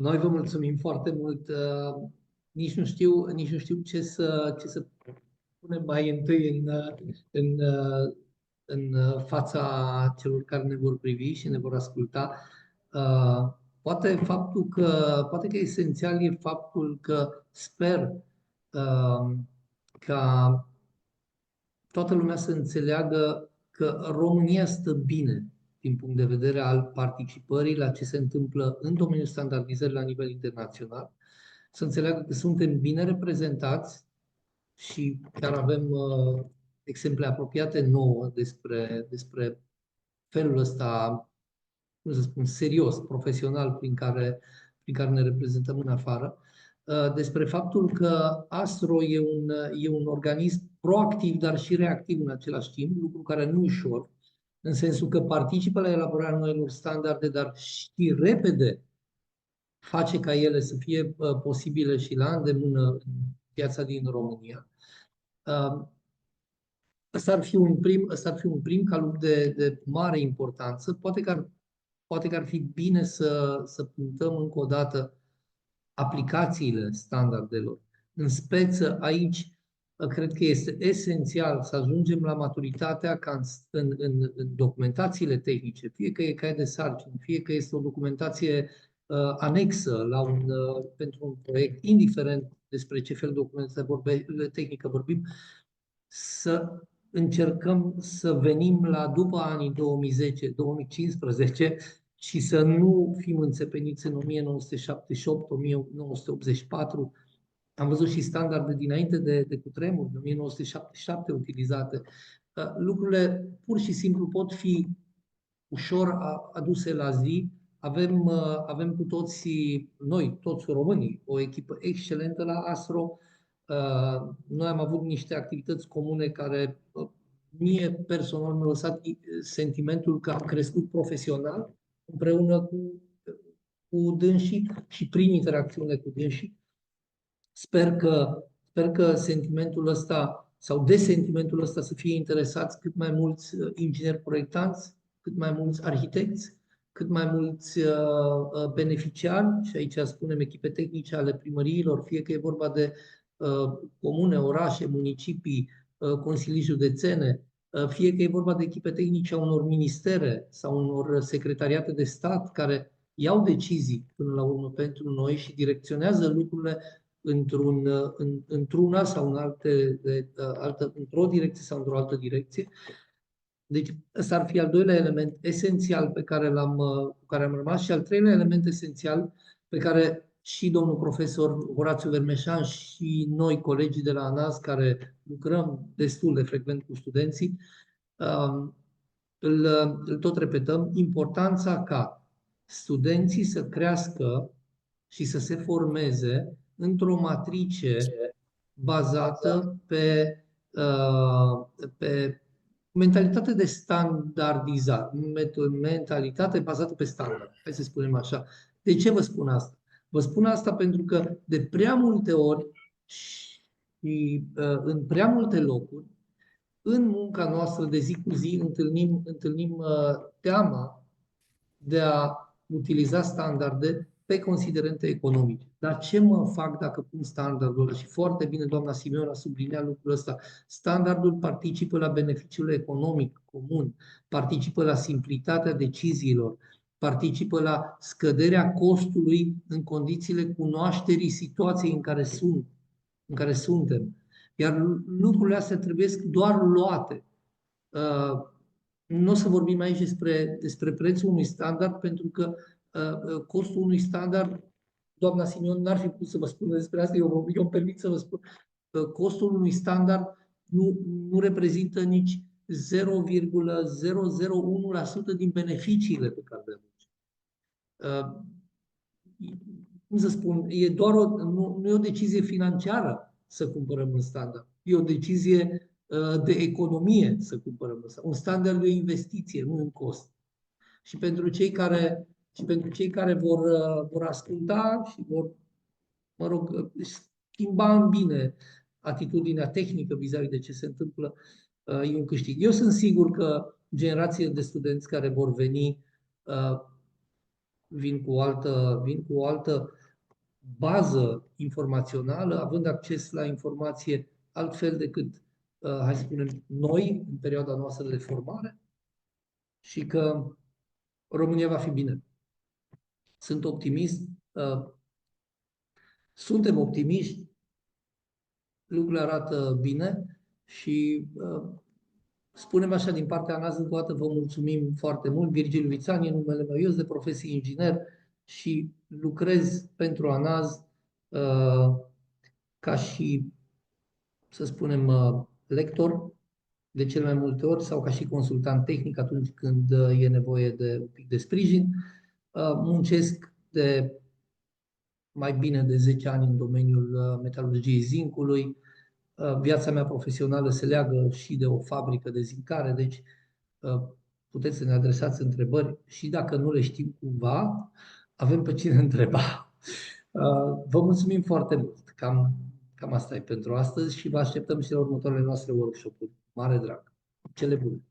Noi vă mulțumim foarte mult. Nici nu știu ce să punem mai întâi în, în fața celor care ne vor privi și ne vor asculta. Poate că esențial e faptul că sper ca toată lumea să înțeleagă că România stă bine din punct de vedere al participării la ce se întâmplă în domeniul standardizării la nivel internațional, să înțeleagă că suntem bine reprezentați și chiar avem exemple apropiate nouă despre felul ăsta, cum să spun, serios, profesional prin care ne reprezentăm în afară, despre faptul că ASRO e un organism proactiv, dar și reactiv în același timp, lucru care nu e ușor, în sensul că participă la elaborarea noilor standarde, dar și repede face ca ele să fie posibile și la îndemână în piața din România. Ăsta ar fi un prim calup de mare importanță. Poate că ar fi bine să punctăm încă o dată aplicațiile standardelor. În speță, aici, cred că este esențial să ajungem la maturitatea ca în documentațiile tehnice, fie că e caiet de sarcini, fie că este o documentație anexă pentru un proiect, indiferent despre ce fel de documentație tehnică vorbim, să încercăm să venim la după anii 2010-2015 și să nu fim înțepeniți în 1978-1984. Am văzut și standarde dinainte de cutremur, de 1977 utilizate. Lucrurile pur și simplu pot fi ușor aduse la zi. Avem cu toții, noi, toți românii, o echipă excelentă la ASRO. Noi am avut niște activități comune care mie personal mi-a lăsat sentimentul că am crescut profesional împreună cu dânsii și prin interacțiune cu dânsii. Sper că sentimentul ăsta sau de sentimentul ăsta să fie interesați cât mai mulți ingineri proiectanți, cât mai mulți arhitecți, cât mai mulți beneficiari, și aici spunem echipe tehnice ale primăriilor, fie că e vorba de comune, orașe, municipii, consilii județene, fie că e vorba de echipe tehnice a unor ministere sau unor secretariate de stat care iau decizii până la urmă pentru noi și direcționează lucrurile într-una sau într-o direcție sau într-o altă direcție. Deci ăsta ar fi al doilea element esențial cu care am rămas și al treilea element esențial pe care și domnul profesor Horațiu Vermeșan și noi, colegii de la ANAS, care lucrăm destul de frecvent cu studenții, îl tot repetăm, importanța ca studenții să crească și să se formeze într-o matrice bazată pe mentalitate de standardizare, mentalitate bazată pe standard, hai să spunem așa. De ce vă spun asta? Vă spun asta pentru că de prea multe ori și în prea multe locuri, în munca noastră de zi cu zi, întâlnim teama de a utiliza standarde pe considerente economice. Dar ce mă fac dacă pun standardul ăla? Și foarte bine doamna Simeon a subliniat lucrul ăsta. Standardul participă la beneficiul economic comun, participă la simplitatea deciziilor, participă la scăderea costului în condițiile cunoașterii situației în care suntem. Iar lucrurile astea trebuie doar luate. Nu o să vorbim aici despre prețul unui standard, pentru că costul unui standard, doamna Simion n-ar fi putut să vă spună despre asta, eu îmi permit să vă spun, costul unui standard nu reprezintă nici 0,001% din beneficiile pe care le aduce. Cum să spun, nu e o decizie financiară să cumpărăm un standard, e o decizie de economie să cumpărăm ăsta. Un standard de o investiție, nu un cost. Și pentru cei care vor asculta și vor, schimba în bine atitudinea tehnică vis-a-vis de ce se întâmplă, e un câștig. Eu sunt sigur că generațiile de studenți care vor veni vin cu o altă bază informațională, având acces la informație altfel decât, hai să spunem, noi, în perioada noastră de formare, și că România va fi bine. Sunt optimist, suntem optimiști, lucrurile arată bine și spunem așa din partea ANAZ, încă o dată vă mulțumim foarte mult. Virgil Vițani, numele meu, eu sunt de profesie inginer și lucrez pentru ANAZ ca și, să spunem, lector de cele mai multe ori sau ca și consultant tehnic atunci când e nevoie de un pic de sprijin. Muncesc de mai bine de 10 ani în domeniul metalurgiei zincului. Viața mea profesională se leagă și de o fabrică de zincare, deci puteți să ne adresați întrebări și dacă nu le știm cumva, avem pe cine întreba. Vă mulțumim foarte mult. Cam asta e pentru astăzi și vă așteptăm și la următoarele noastre workshop-uri. Mare drag! Cele bune!